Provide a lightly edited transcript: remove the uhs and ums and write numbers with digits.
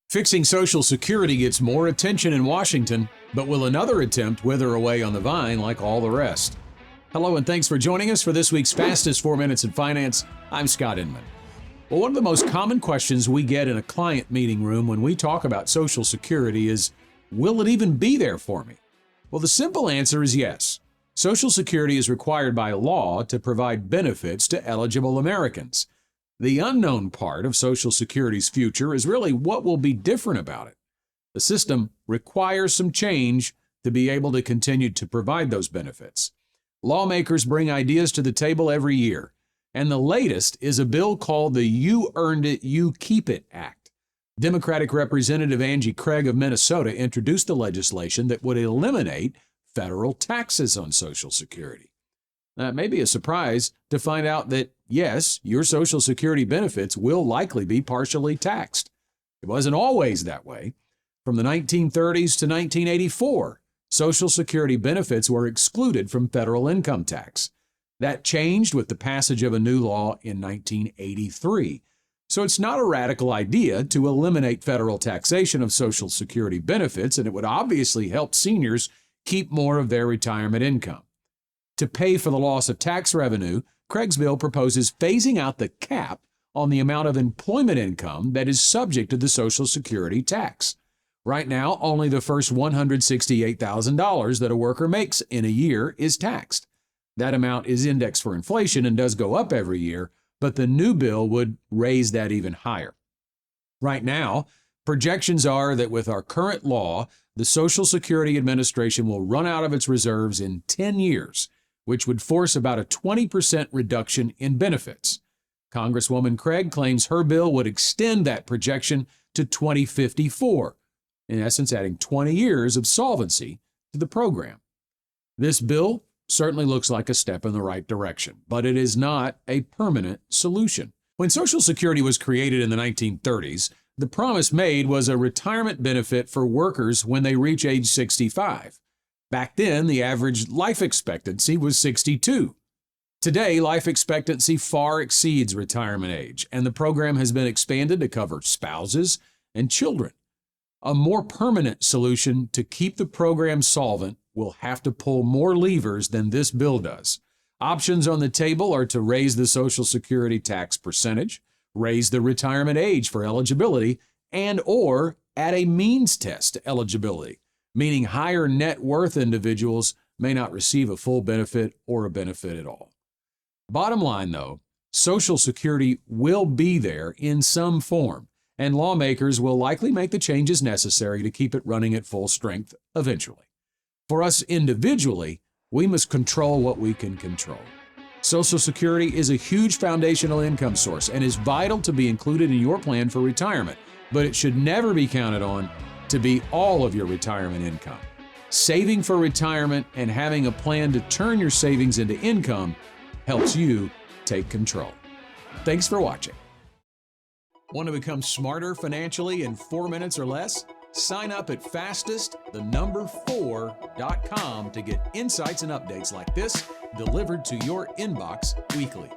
Fixing Social Security gets more attention in Washington, but will another attempt wither away on the vine like all the rest? Hello and thanks for joining us for this week's Fastest 4 Minutes in Finance. I'm Scott Inman. Well, one of the most common questions we get in a client meeting room when we talk about Social Security is, will it even be there for me? Well, the simple answer is yes. Social Security is required by law to provide benefits to eligible Americans. The unknown part of Social Security's future is really what will be different about it. The system requires some change to be able to continue to provide those benefits. Lawmakers bring ideas to the table every year, and the latest is a bill called the You Earned It, You Keep It Act. Democratic Representative Angie Craig of Minnesota introduced the legislation that would eliminate federal taxes on Social Security. Now, it may be a surprise to find out that, yes, your Social Security benefits will likely be partially taxed. It wasn't always that way. From the 1930s to 1984, Social Security benefits were excluded from federal income tax. That changed with the passage of a new law in 1983. So it's not a radical idea to eliminate federal taxation of Social Security benefits, and it would obviously help seniors keep more of their retirement income. To pay for the loss of tax revenue, Craig's bill proposes phasing out the cap on the amount of employment income that is subject to the Social Security tax. Right now, only the first $168,000 that a worker makes in a year is taxed. That amount is indexed for inflation and does go up every year, but the new bill would raise that even higher. Right now, projections are that with our current law, the Social Security Administration will run out of its reserves in 10 years, which would force about a 20% reduction in benefits. Congresswoman Craig claims her bill would extend that projection to 2054, in essence adding 20 years of solvency to the program. This bill certainly looks like a step in the right direction, but it is not a permanent solution. When Social Security was created in the 1930s, the promise made was a retirement benefit for workers when they reach age 65. Back then, the average life expectancy was 62. Today, life expectancy far exceeds retirement age, and the program has been expanded to cover spouses and children. A more permanent solution to keep the program solvent will have to pull more levers than this bill does. Options on the table are to raise the Social Security tax percentage, raise the retirement age for eligibility, and/or add a means test to eligibility, meaning higher net worth individuals may not receive a full benefit or a benefit at all. Bottom line, though, Social Security will be there in some form, and lawmakers will likely make the changes necessary to keep it running at full strength eventually. For us individually, we must control what we can control. Social Security is a huge foundational income source and is vital to be included in your plan for retirement, but it should never be counted on to be all of your retirement income. Saving for retirement and having a plan to turn your savings into income helps you take control. Thanks for watching. Want to become smarter financially in 4 minutes or less? Sign up at fastest4.com to get insights and updates like this delivered to your inbox weekly.